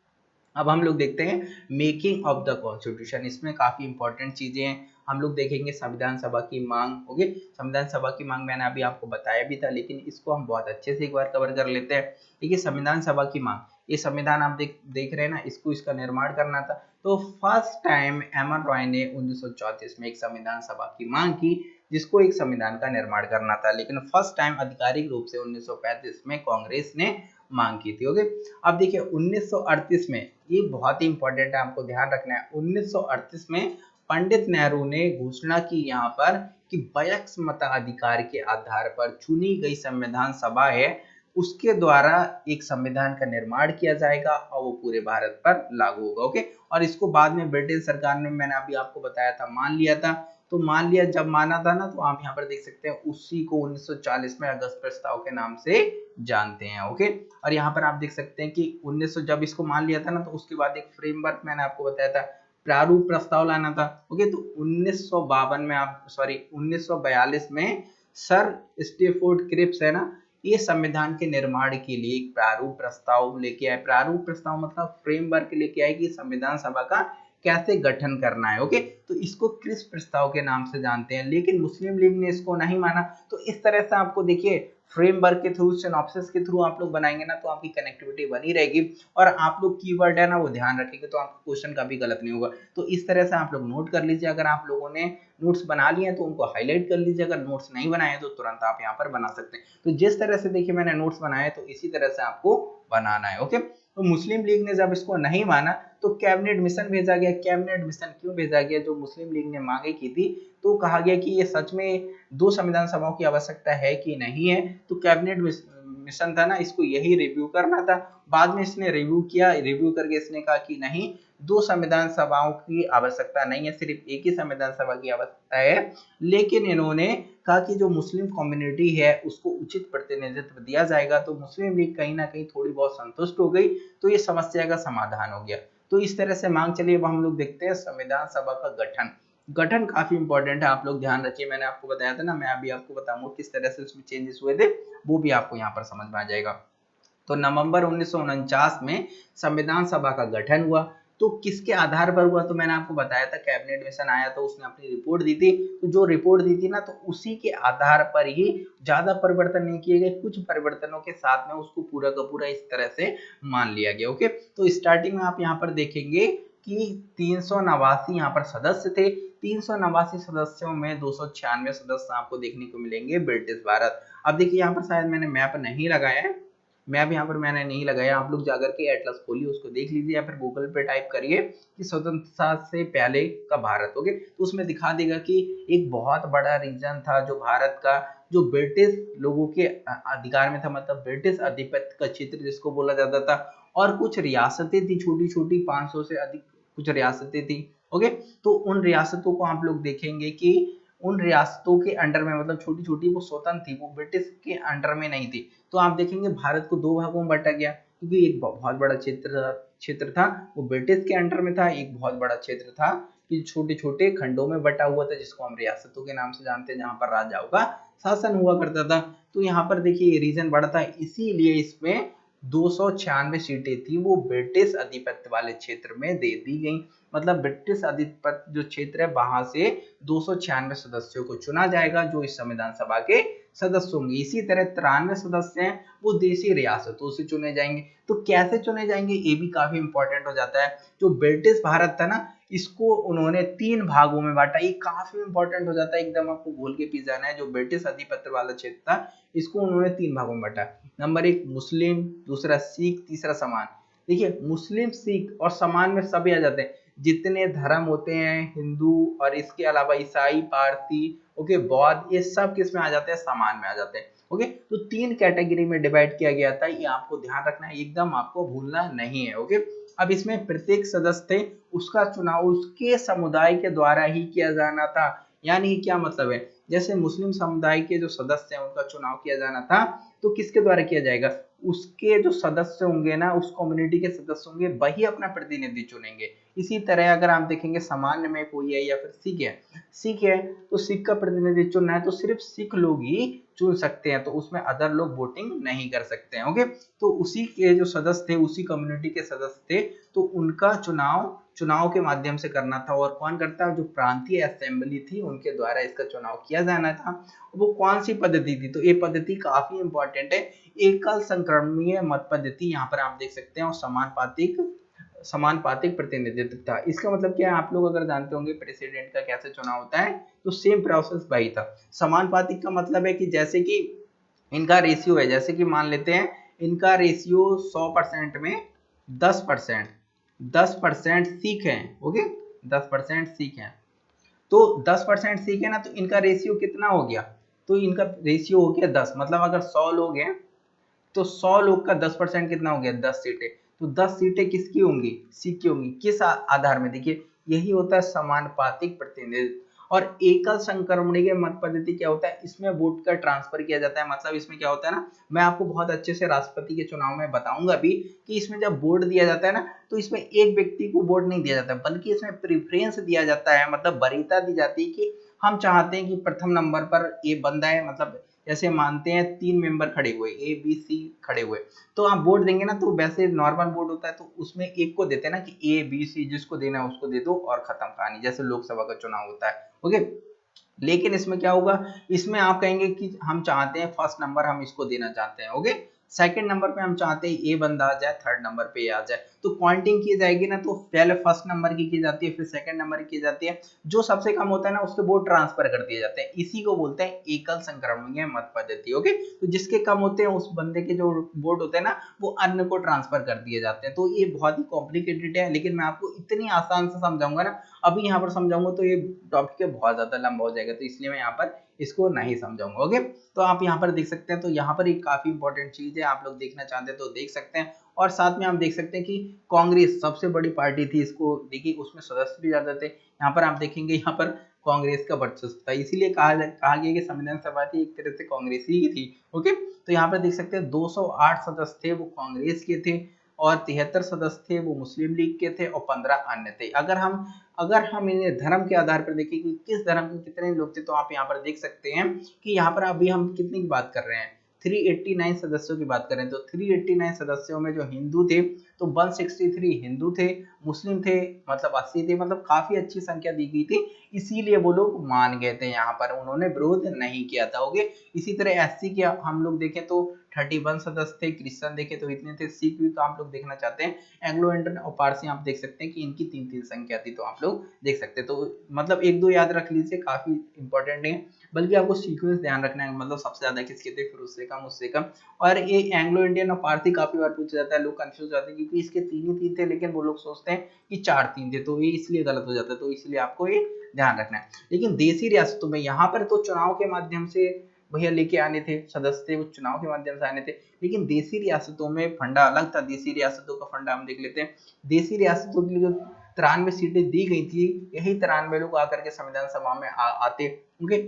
अब हम लोग देखते हैं मेकिंग ऑफ द कॉन्स्टिट्यूशन। इसमें काफी इंपॉर्टेंट चीजें हैं, हम लोग देखेंगे संविधान सभा की मांग। ओके, संविधान सभा की मांग मैंने अभी आपको बताया भी था, लेकिन इसको हम बहुत अच्छे से एक बार कवर कर लेते हैं। देखिए संविधान सभा की मांग, ये संविधान आप देख रहे हैं ना, इसका निर्माण करना था। तो फर्स्ट टाइम एम.एन. रॉय ने 1934 में एक संविधान सभा की मांग की, जिसको एक संविधान का निर्माण करना था, लेकिन फर्स्ट टाइम आधिकारिक रूप से 1935 में कांग्रेस ने मांग की थी। ओके, अब देखिए 1938 में, ये बहुत ही इंपॉर्टेंट है, आपको ध्यान रखना है। 1938 में पंडित नेहरू ने घोषणा की यहाँ पर कि वयस्क मताधिकार के आधार पर चुनी गई संविधान सभा है, उसके द्वारा एक संविधान का निर्माण किया जाएगा और वो पूरे भारत पर लागू होगा। ओके, और इसको बाद में ब्रिटिश सरकार ने, मैंने अभी आपको बताया था, मान लिया था। तो मान लिया, जब माना था ना, तो आप यहाँ पर देख सकते हैं उसी को 1940 में अगस्त प्रस्ताव के नाम से जानते हैं। ओके, और यहाँ पर आप देख सकते हैं कि 1900 जब इसको मान लिया था ना, तो उसके बाद एक फ्रेमवर्क मैंने आपको बताया था, प्रारूप प्रस्ताव लाना था। ओके, तो 1942 में सर स्टेफोर्ड क्रिप्स है ना, ये संविधान के निर्माण के लिए एक प्रारूप प्रस्ताव लेके आए। प्रारूप प्रस्ताव मतलब फ्रेमवर्क लेके आए कि संविधान सभा का कैसे गठन करना है। ओके, तो इसको क्रिप्स प्रस्ताव के नाम से जानते हैं, लेकिन मुस्लिम लीग ने इसको नहीं माना। तो इस तरह से आपको देखिए फ्रेमवर्क के थ्रू, सिनॉप्सिस के थ्रू आप लोग बनाएंगे ना, तो आपकी कनेक्टिविटी बनी रहेगी और आप लोग कीवर्ड है ना वो ध्यान रखेंगे, तो आपका क्वेश्चन कभी गलत नहीं होगा। तो इस तरह से आप लोग नोट कर लीजिए, अगर आप लोगों ने नोट्स बना लिए हैं तो उनको हाईलाइट कर लीजिए, अगर नोट्स नहीं बनाए तो तुरंत आप यहाँ पर बना सकते हैं। तो जिस तरह से देखिए मैंने नोट्स बनाए, तो इसी तरह से आपको बनाना है। ओके, तो मुस्लिम लीग ने जब इसको नहीं माना तो कैबिनेट मिशन भेजा गया। कैबिनेट मिशन क्यों भेजा गया, जो मुस्लिम लीग ने मांगे की थी, तो कहा गया कि ये सच में 2 संविधान सभाओं की आवश्यकता है कि नहीं है। तो कैबिनेट मिशन था ना, इसको यही रिव्यू करना था। बाद में इसने रिव्यू किया, रिव्यू करके इसने कहा कि नहीं, 2 संविधान सभाओं की आवश्यकता नहीं है, सिर्फ एक ही संविधान सभा की आवश्यकता है। लेकिन इन्होंने कहा कि जो मुस्लिम कम्युनिटी है उसको उचित प्रतिनिधित्व दिया जाएगा। तो मुस्लिम लीग कहीं ना कहीं थोड़ी बहुत संतुष्ट हो गई, तो ये समस्या का समाधान हो गया। तो इस तरह से मांग चली। अब हम लोग देखते हैं संविधान सभा का गठन काफी इंपॉर्टेंट है, आप लोग ध्यान रखिए। मैंने आपको बताया था ना, मैं अभी आपको बताऊंगा किस तरह से उसमें चेंजेस हुए थे, वो भी आपको यहाँ पर समझ में आ जाएगा। तो नवंबर 1949 में संविधान सभा का गठन हुआ। तो किसके आधार पर हुआ, तो मैंने आपको बताया था कैबिनेट मिशन आया तो उसने अपनी रिपोर्ट दी थी, तो जो रिपोर्ट दी थी ना तो उसी के आधार पर ही ज्यादा परिवर्तन नहीं किए गए, कुछ परिवर्तनों के साथ में उसको पूरा का पूरा इस तरह से मान लिया गया। ओके, तो स्टार्टिंग में आप यहाँ पर देखेंगे कि 389 यहाँ पर सदस्य थे, 389 सदस्यों में 296 सदस्य आपको देखने को मिलेंगे ब्रिटिश भारत। अब देखिए यहाँ पर शायद मैंने मैप नहीं लगाया है, मैप यहाँ पर मैंने नहीं लगाया, आप लोग जाकर के एटलस खोलिए उसको देख लीजिए या फिर गूगल पे टाइप करिए कि स्वतंत्रता से पहले का भारत। ओके, तो उसमें दिखा देगा कि एक बहुत बड़ा रीजन था जो भारत का, जो ब्रिटिश लोगों के अधिकार में था, मतलब ब्रिटिश आधिपत्य का क्षेत्र जिसको बोला जाता था, और कुछ रियासतें थी छोटी छोटी, 500 से अधिक कुछ रियासतें थी। ओके, तो उन रियासतों को आप लोग देखेंगे कि उन रियासतों के अंडर में, मतलब छोटी छोटी वो स्वतंत्र थी, वो ब्रिटिश के अंडर में नहीं थी। तो आप देखेंगे भारत को दो भागों में बांटा गया, क्योंकि एक बहुत बड़ा क्षेत्र था वो ब्रिटिश के अंडर में था, एक बहुत बड़ा क्षेत्र था कि छोटे छोटे खंडों में बटा हुआ था जिसको हम रियासतों के नाम से जानते हैं, जहां पर राजाओं का शासन हुआ करता था। तो यहाँ पर देखिए रीजन बड़ा था, इसीलिए इसमें 296 सीटें थी वो ब्रिटिश आधिपत्य वाले क्षेत्र में दे दी गई, मतलब ब्रिटिश आधिपत्य जो क्षेत्र है वहां से 296 सदस्यों को चुना जाएगा जो इस संविधान सभा के सदस्य होंगे। इसी तरह 93 सदस्य हैं वो देशी रियासतों से चुने जाएंगे। तो कैसे चुने जाएंगे ये भी काफी इंपॉर्टेंट हो जाता है। जो ब्रिटिश भारत था ना इसको उन्होंने 3 भागों में बांटा, ये काफी इंपॉर्टेंट हो जाता है, एकदम आपको भूल के पी जाना है। जो ब्रिटिश आधिपत्य वाला क्षेत्र था इसको उन्होंने 3 भागों में बांटा, नंबर 1 मुस्लिम, दूसरा सिख, तीसरा समान। देखिए मुस्लिम, सिख और समान में सभी आ जाते हैं, जितने धर्म होते हैं, हिंदू और इसके अलावा ईसाई, पारसी, ओके, बौद्ध, ये सब किस में आ जाते हैं, समान में आ जाते हैं। ओके, तो 3 कैटेगरी में डिवाइड किया गया था, ये आपको ध्यान रखना है, एकदम आपको भूलना नहीं है। ओके, अब इसमें प्रत्येक सदस्य थे उसका चुनाव उसके समुदाय के द्वारा ही किया जाना था। यानी क्या मतलब है, जैसे मुस्लिम समुदाय के जो सदस्य हैं उनका चुनाव किया जाना था, तो किसके द्वारा किया जाएगा, उसके जो सदस्य होंगे ना, उस कम्युनिटी के सदस्य होंगे, वही अपना प्रतिनिधि चुनेंगे। इसी तरह अगर आप देखेंगे सामान्य में कोई है या फिर सिख है तो सिख का प्रतिनिधि चुनना है तो सिर्फ सिख लोग ही चुन सकते हैं, तो उसमें अदर लोग वोटिंग नहीं कर सकते हैं। ओके, तो उसी के जो सदस्य थे, उसी कम्युनिटी के सदस्य थे, तो उनका चुनाव के माध्यम से करना था। और कौन करता है, जो प्रांतीय असेंबली थी उनके द्वारा इसका चुनाव किया जाना था। वो कौन सी पद्धति थी, तो ये पद्धति काफी इंपॉर्टेंट है, एकल संक्रमणीय मत पद्धति, यहाँ पर आप देख सकते हैं, और समानुपातिक प्रतिनिधित्व था। इसका मतलब क्या है, आप लोग अगर जानते होंगे प्रेसिडेंट का कैसे चुनाव होता है, तो सेम प्रोसेस वही था। समानुपातिक का मतलब है कि जैसे कि इनका रेशियो है, जैसे कि मान लेते हैं इनका रेशियो 100% में 10%, 10% सिख हैं। ओके, 10% सिख हैं, तो 10% सिख है ना, तो इनका रेशियो कितना हो गया, तो इनका रेशियो हो गया 10, मतलब अगर 100 लोग हैं तो 100 लोग का 10% कितना हो गया, 10 सीटें। तो 10 सीटें किसकी होंगी, सिख की होंगी। किस आधार में, देखिए यही होता है समानुपातिक प्रतिनिधित्व। और एकल संक्रमणीय मत पद्धति क्या होता है, इसमें वोट का ट्रांसफर किया जाता है। मतलब इसमें क्या होता है ना, मैं आपको बहुत अच्छे से राष्ट्रपति के चुनाव में बताऊंगा भी कि इसमें जब वोट दिया जाता है ना, तो इसमें एक व्यक्ति को वोट नहीं दिया जाता, बल्कि इसमें प्रेफरेंस दिया जाता है, मतलब वरीयता दी जाती है कि हम चाहते हैं कि प्रथम नंबर पर ये बंदा है। मतलब जैसे मानते हैं 3 मेंबर खड़े हुए, ए बी सी खड़े हुए, तो आप वोट देंगे ना, तो वैसे नॉर्मल वोट होता है तो उसमें एक को देते हैं ना, कि ए बी सी जिसको देना है उसको दे दो और खत्म कहानी, जैसे लोकसभा का चुनाव होता है। ओके, लेकिन इसमें क्या होगा, इसमें आप कहेंगे कि हम चाहते हैं फर्स्ट नंबर हम इसको देना चाहते हैं। ओके, सेकंड नंबर पे हम चाहते हैं ये बंदा आ जाए, थर्ड नंबर पे आ जाए, तो काउंटिंग की जाएगी ना, तो पहले फर्स्ट नंबर की जाती है, फिर सेकंड नंबर की जाती है, जो सबसे कम होता है ना उसके वोट ट्रांसफर कर दिए जाते हैं। इसी को बोलते हैं एकल संक्रमणीय मत पद्धति। ओके, तो जिसके कम होते हैं उस बंदे के जो वोट होते हैं ना वो अन्य को ट्रांसफर कर दिए जाते हैं। तो ये बहुत ही कॉम्प्लिकेटेड है, लेकिन मैं आपको इतनी आसान से समझाऊंगा ना, अभी यहाँ पर समझाऊंगा तो ये टॉपिक बहुत ज्यादा लंबा हो जाएगा, तो इसलिए मैं यहाँ पर इसको नहीं समझाऊंगा। ओके, तो आप यहाँ पर देख सकते हैं, तो यहाँ पर एक काफी इंपॉर्टेंट चीज है, आप लोग देखना चाहते हैं तो देख सकते हैं। और साथ में आप देख सकते हैं कि कांग्रेस सबसे बड़ी पार्टी थी, इसको देखिए उसमें सदस्य भी ज्यादा थे। यहाँ पर आप देखेंगे, यहाँ पर कांग्रेस का वर्चस्व था, इसीलिए कहा गया कि संविधान सभा थी एक तरह से कांग्रेस ही थी। ओके, तो यहाँ पर देख सकते हैं 208 सदस्य थे वो कांग्रेस के थे, और 73 सदस्य थे वो मुस्लिम लीग के थे, और 15 अन्य थे। अगर हम इन्हें धर्म के आधार पर देखें कि किस धर्म के कितने लोग थे, तो आप यहाँ पर देख सकते हैं कि यहाँ पर अभी हम कितनी की बात कर रहे हैं, 389 सदस्यों की बात करें तो 389 सदस्यों में जो हिंदू थे तो 163 हिंदू थे, मुस्लिम थे मतलब 80 थे, मतलब काफी अच्छी संख्या दी गई थी, इसीलिए वो लोग मान गए थे, यहाँ पर उन्होंने विरोध नहीं किया था। ओके, इसी तरह एससी के हम लोग देखें तो 31 सदस्य थे, क्रिश्चियन देखें तो इतने थे, सिख भी आप लोग देखना चाहते हैं, एंग्लो इंडियन और पारसी आप देख सकते हैं कि इनकी 3-3 संख्या थी, तो आप लोग देख सकते हैं। तो मतलब 1-2 याद रख लीजिए, काफी इंपॉर्टेंट नहीं है, बल्कि आपको सीक्वेंस ध्यान रखना है, मतलब सबसे ज्यादा किसके थे, फिर उससे कम, उससे कम। और ये एंग्लो इंडियन और पारसी काफी बार पूछा जाता है, लोग कंफ्यूज हो जाते हैं क्योंकि इसके 3 ही 3 थे, लेकिन वो लोग सोचते हैं कि 4-3 थे, तो ये इसलिए गलत हो जाता है, तो इसलिए आपको ये ध्यान रखना है। लेकिन देसी रियासतों में यहाँ पर तो चुनाव के माध्यम से भैया लेके आने थे, सदस्य थे वो चुनाव के माध्यम से आने थे, लेकिन देसी रियासतों में फंडा अलग था। देसी रियासतों का फंडा हम देख लेते हैं। देसी रियासतों के लिए जो 93 सीटें दी गई थी, यही 93 लोग आकर के संविधान सभा में आते होंगे।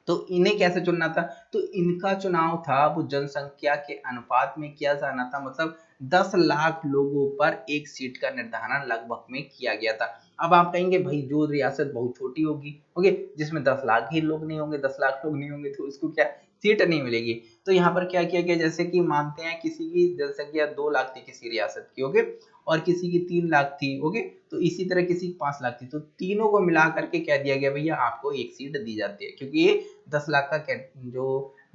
तो इन्हें कैसे चुनना था, तो इनका चुनाव था वो जनसंख्या के अनुपात में किया जाना था, मतलब 10 लाख लोगों पर एक सीट का निर्धारण लगभग में किया गया था। अब आप कहेंगे भाई जो रियासत बहुत छोटी होगी, ओके, जिसमें 10 लाख ही लोग नहीं होंगे, 10 लाख लोग नहीं होंगे तो उसको क्या सीट नहीं मिलेगी। तो यहाँ पर क्या किया गया, जैसे कि मानते हैं किसी की जनसंख्या 2 लाख थी किसी रियासत की, ओके, और किसी की 3 लाख थी, ओके, तो इसी तरह किसी की 5 लाख थी, तो तीनों को मिला करके क्या दिया गया भैया, आपको एक सीट दी जाती है, क्योंकि ये 10 लाख का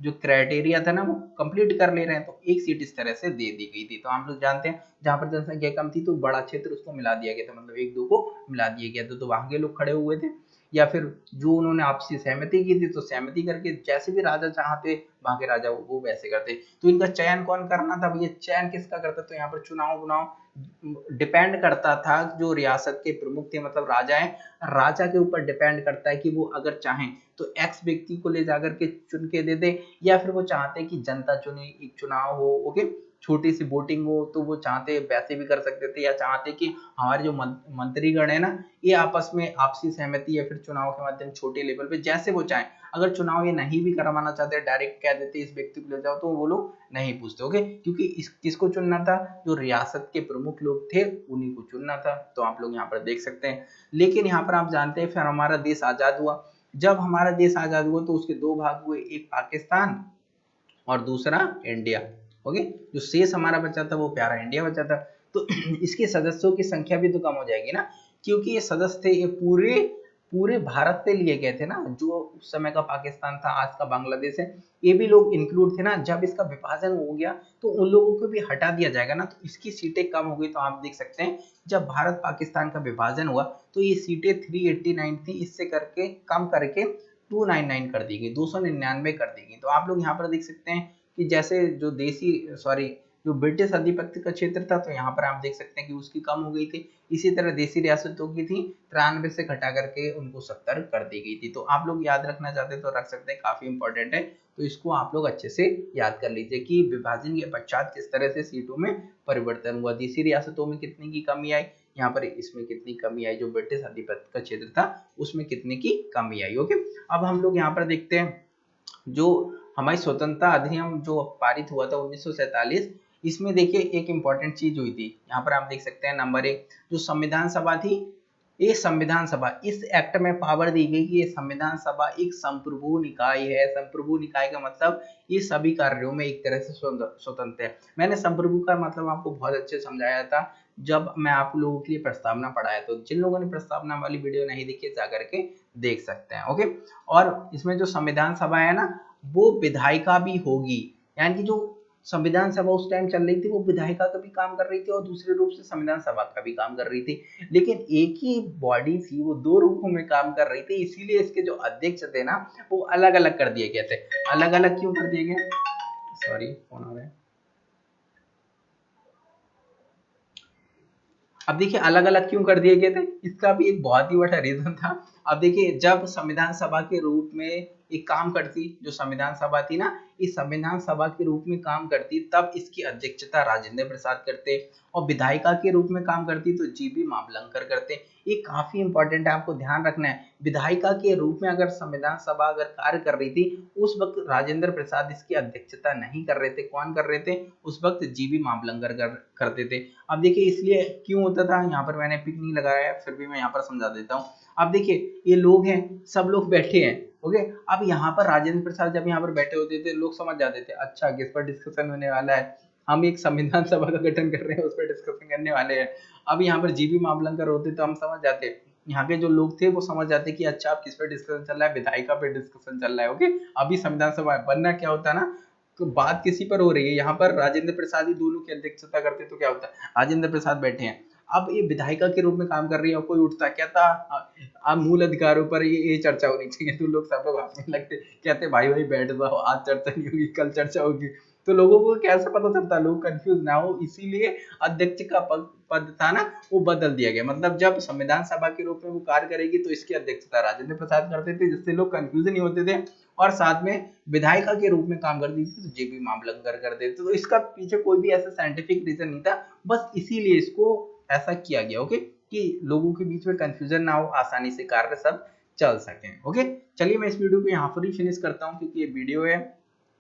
जो क्राइटेरिया था ना वो कंप्लीट कर ले रहे हैं, तो एक सीट इस तरह से दे दी गई थी। तो हम लोग जानते हैं जहां पर जनसंख्या कम थी तो बड़ा क्षेत्र उसको मिला दिया गया था, मतलब 1-2 को मिला दिया गया था, तो वहां के लोग खड़े हुए थे, या फिर जो उन्होंने आपसी सहमति की थी तो सहमति करके जैसे भी राजा चाहते वहां के राजा वो वैसे करते। तो इनका चयन कौन करना था भैया, चयन किसका करता, तो यहाँ पर चुनाव डिपेंड करता था जो रियासत के प्रमुख थे, मतलब राजा है, राजा के ऊपर डिपेंड करता है कि वो अगर चाहें तो एक्स व्यक्ति को ले जाकर के चुन के दे दे, या फिर वो चाहते हैं कि जनता चुने, एक चुनाव हो, ओके, छोटी सी वोटिंग हो, तो वो चाहते वैसे भी कर सकते थे, या चाहते कि हमारे जो मंत्रीगण है ना ये आपस में आपसी सहमति या फिर चुनाव के माध्यम छोटे लेवल पे जैसे वो चाहें, अगर चुनाव ये नहीं भी करवाना चाहते डायरेक्ट कह देते इस व्यक्ति को ले जाओ, तो वो लोग नहीं पूछते, ओके, क्योंकि किसको चुनना था, जो रियासत के प्रमुख लोग थे उन्हीं को चुनना था। तो आप लोग यहाँ पर देख सकते हैं। लेकिन यहाँ पर आप जानते हैं फिर हमारा देश आजाद हुआ। जब हमारा देश आजाद हुआ तो उसके 2 भाग हुए, एक पाकिस्तान और दूसरा इंडिया, ओके, जो शेष हमारा बचा था वो प्यारा इंडिया बचा था। तो इसके सदस्यों की संख्या भी तो कम हो जाएगी ना, क्योंकि ये सदस्य थे ये पूरे पूरे भारत से लिए गए थे ना, जो उस समय का पाकिस्तान था आज का बांग्लादेश है, ये भी लोग इंक्लूड थे ना। जब इसका विभाजन हो गया तो उन लोगों को भी हटा दिया जाएगा ना, तो इसकी सीटें कम हो गई। तो आप देख सकते हैं जब भारत पाकिस्तान का विभाजन हुआ तो ये सीटें 389 थी, इससे करके कम करके 299 कर दी गई, 299 कर दी गई। तो आप लोग यहाँ पर देख सकते हैं कि जैसे जो ब्रिटिश आधिपत्य का क्षेत्र था तो यहाँ पर आप देख सकते हैं कि उसकी कम हो गई थी। इसी तरह देसी रियासतों की थी 93 से घटा करके उनको 70 कर दी गई थी। तो आप लोग याद रखना चाहते हैं तो रख सकते हैं, काफी इंपॉर्टेंट है, तो इसको आप लोग अच्छे से याद कर लीजिए कि विभाजन के पश्चात किस तरह से सीटों में परिवर्तन हुआ, देसी रियासतों में कितने की कमी आई, यहाँ पर इसमें कितनी कमी आई, जो ब्रिटिश आधिपत्य का क्षेत्र था उसमें कितने की कमी आई। ओके, अब हम लोग यहाँ पर देखते हैं जो हमारी स्वतंत्रता अधिनियम जो पारित हुआ था 1947, इसमें देखिए एक इंपॉर्टेंट चीज हुई थी, यहाँ पर आप देख सकते हैं नंबर 1 जो संविधान सभा थी, ये संविधान सभा इस एक्ट में पावर दी गई कि ये संविधान सभा एक संप्रभु निकाय है। संप्रभु निकाय का मतलब ये सभी कार्यों में एक तरह से स्वतंत्र है। मैंने संप्रभु का मतलब आपको बहुत अच्छे से समझाया था जब मैं आप लोगों के लिए प्रस्तावना पढ़ाया, तो जिन लोगों ने प्रस्तावना वाली वीडियो नहीं देखी जा करके देख सकते हैं। ओके, और इसमें जो संविधान सभा है ना वो विधायिका भी होगी, यानी कि जो संविधान सभा उस टाइम चल रही थी वो विधायिका का भी काम कर रही थी और दूसरे रूप से संविधान सभा का भी काम कर रही थी, लेकिन एक ही बॉडी थी वो 2 रूपों में काम कर रही थी, इसीलिए इसके जो अध्यक्ष थे ना वो अलग अलग कर दिए गए थे। अलग अलग क्यों कर दिए गए, सॉरी फोन आ रहा है। अब देखिए अलग अलग क्यों कर दिए गए थे, इसका भी एक बहुत ही बड़ा रीजन था। अब देखिए जब संविधान सभा के रूप में एक काम करती, जो संविधान सभा थी ना इस संविधान सभा के रूप में काम करती, तब इसकी अध्यक्षता राजेंद्र प्रसाद करते, और विधायिका के रूप में काम करती तो जीबी मावलंकर करते। ये काफी इंपॉर्टेंट है, आपको ध्यान रखना है। विधायिका के रूप में अगर संविधान सभा अगर कार्य कर रही थी उस वक्त राजेंद्र प्रसाद इसकी अध्यक्षता नहीं कर रहे थे, कौन कर रहे थे उस वक्त, जीबी मावलंकर करते थे। अब देखिए इसलिए क्यों होता था, यहाँ पर मैंने पिक नहीं लगाया है फिर भी मैं यहाँ पर समझा देता हूँ। अब देखिए ये लोग हैं, सब लोग बैठे हैं, ओके। अब यहाँ पर राजेंद्र प्रसाद जब यहाँ पर बैठे होते थे, लोग समझ जाते थे अच्छा किस पर डिस्कशन होने वाला है, हम एक संविधान सभा का गठन कर रहे हैं, उस पर डिस्कशन करने वाले हैं। अब यहाँ पर जीबी मावलंकर होते तो हम समझ जाते, यहाँ के जो लोग थे वो समझ जाते कि अच्छा अब किस पे डिस्कशन चल रहा है, विधायिका पे डिस्कशन चल रहा है। ओके, अभी संविधान सभा है, वरना क्या होता है ना, तो बात किसी पर हो रही है, यहाँ पर राजेंद्र प्रसाद ही दोनों की अध्यक्षता करते तो क्या होता है, राजेंद्र प्रसाद बैठे हैं, अब ये विधायिका के रूप में काम कर रही है और कोई उठता कहता अब मूल अधिकारों पर ये चर्चा होनी चाहिए, तो लोग सब लोग हंसने लगते, कहते भाई भाई बैठ जाओ, आज चर्चा नहीं होगी कल चर्चा होगी। तो लोगों को कैसे पता चलता, लोग कंफ्यूज ना हो, इसीलिए अध्यक्ष का पद था ना वो बदल दिया गया। मतलब जब संविधान सभा के रूप में वो कार्य करेगी तो इसकी अध्यक्षता राजेंद्र प्रसाद करते थे, जिससे लोग कंफ्यूज नहीं होते थे, और साथ में विधायिका के रूप में काम करती थी तो जेबी मावलंकर करते थे। तो इसका पीछे कोई भी ऐसा साइंटिफिक रीजन नहीं था, बस इसीलिए इसको ऐसा किया गया। ओके, कि लोगों के बीच में कंफ्यूजन ना हो, आसानी से कार्य सब चल सके। ओके, चलिए मैं इस वीडियो को यहाँ पर ही फिनिश करता हूँ, क्योंकि ये वीडियो है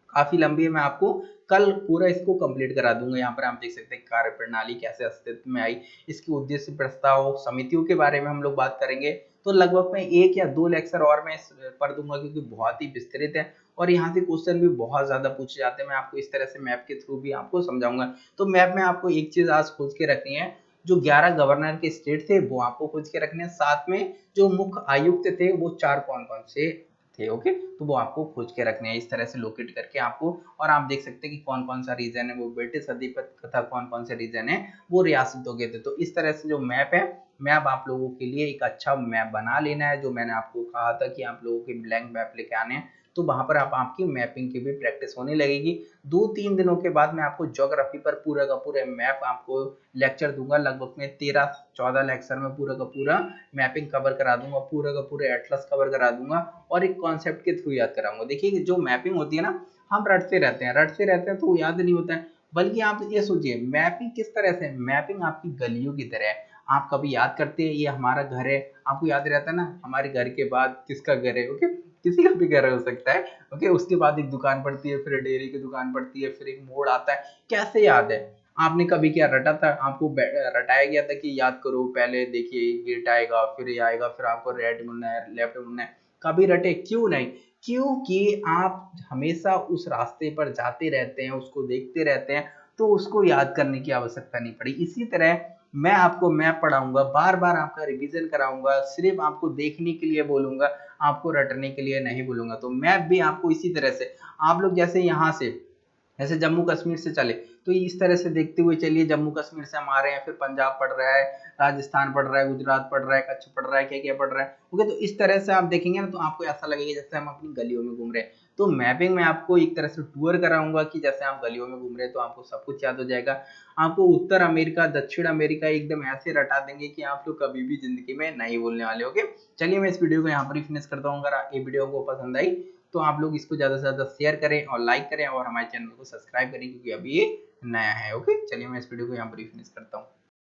काफी लंबी है, मैं आपको कल पूरा इसको कंप्लीट करा दूंगा। यहाँ पर आप देख सकते हैं कार्य प्रणाली कैसे अस्तित्व में आई, इसके उद्देश्य, प्रस्ताव, समितियों के बारे में हम लोग बात करेंगे। तो लगभग मैं 1 या 2 लेक्चर और मैं पर दूंगा, क्योंकि बहुत ही विस्तृत है और यहाँ से क्वेश्चन भी बहुत ज्यादा पूछे जाते हैं। मैं आपको इस तरह से मैप के थ्रू भी आपको समझाऊंगा। तो मैप में आपको एक चीज आज खोज के रखनी है, जो 11 गवर्नर के स्टेट थे वो आपको खोज के रखने हैं, साथ में जो मुख्य आयुक्त थे वो 4 कौन कौन से थे। ओके, तो वो आपको खोज के रखने हैं इस तरह से लोकेट करके आपको। और आप देख सकते हैं कि कौन कौन सा रीजन है वो ब्रिटिश अधिपत्य तथा कौन कौन से रीजन है वो रियासतों के थे। तो इस तरह से जो मैप है, मैप आप लोगों के लिए एक अच्छा मैप बना लेना है, जो मैंने आपको कहा था कि आप लोगों के ब्लैंक मैप लेके आने हैं, तो वहां पर आपकी मैपिंग की भी प्रैक्टिस होने लगेगी। 2-3 दिनों के बाद मैं आपको ज्योग्राफी पर पूरा का पूरा मैप आपको लेक्चर दूंगा, लगभग में 13-14 लेक्चर में पूरा का पूरा मैपिंग कवर करा दूंगा, पूरा का पूरा एटलस कवर करा दूंगा और एक कॉन्सेप्ट के थ्रू याद कराऊंगा। देखिए जो मैपिंग होती है ना, हम रटते रहते हैं तो याद नहीं होता है, बल्कि आप ये सोचिए मैपिंग किस तरह से, मैपिंग आपकी गलियों की तरह है। आप कभी याद करते हैं ये हमारा घर है, आपको याद रहता है ना हमारे घर के बाद किसका घर है। ओके, किसी का भी घर हो सकता है। ओके, उसके बाद एक दुकान पड़ती है, फिर डेयरी की दुकान पड़ती है, फिर एक मोड़ आता है, कैसे याद है। आपने कभी क्या रटा था, आपको रटाया गया था कि याद करो, पहले देखिए गेट आएगा, फिर ये आएगा, फिर आपको राइट मुड़ना है, लेफ्ट मुड़ना है, कभी रटे क्यों नहीं? क्योंकि आप हमेशा उस रास्ते पर जाते रहते हैं, उसको देखते रहते हैं, तो उसको याद करने की आवश्यकता नहीं पड़ी। इसी तरह मैं आपको मैप पढ़ाऊंगा, बार बार आपका रिवीजन कराऊंगा, सिर्फ आपको देखने के लिए बोलूंगा, आपको रटने के लिए नहीं बोलूंगा। तो मैप भी आपको इसी तरह से, आप लोग जैसे यहाँ से जैसे जम्मू कश्मीर से चले तो इस तरह से देखते हुए चलिए, जम्मू कश्मीर से हम आ रहे हैं, फिर पंजाब पड़ रहा है, राजस्थान पड़ रहा है, गुजरात पड़ रहा है, कच्छ पड़ रहा है, क्या क्या पड़ रहा है। ओके, तो इस तरह से आप देखेंगे ना तो आपको ऐसा लगेगा जैसे हम अपनी गलियों में घूम रहे हैं। तो मैपिंग में आपको एक तरह से टूर कराऊंगा कि जैसे आप गलियों में घूम रहे हैं, तो आपको सब कुछ याद हो जाएगा। आपको उत्तर अमेरिका, दक्षिण अमेरिका एकदम ऐसे रटा देंगे कि आप लोग कभी भी जिंदगी में नहीं बोलने वाले। ओके, चलिए मैं इस वीडियो को यहाँ पर ही फिनिश करता हूँ। अगर ये वीडियो को पसंद आई तो आप लोग इसको ज़्यादा से ज़्यादा शेयर करें और लाइक करें और हमारे चैनल को सब्सक्राइब करें, क्योंकि अभी ये नया है। ओके, चलिए मैं इस वीडियो को यहाँ पर ही फिनिश करता हूँ।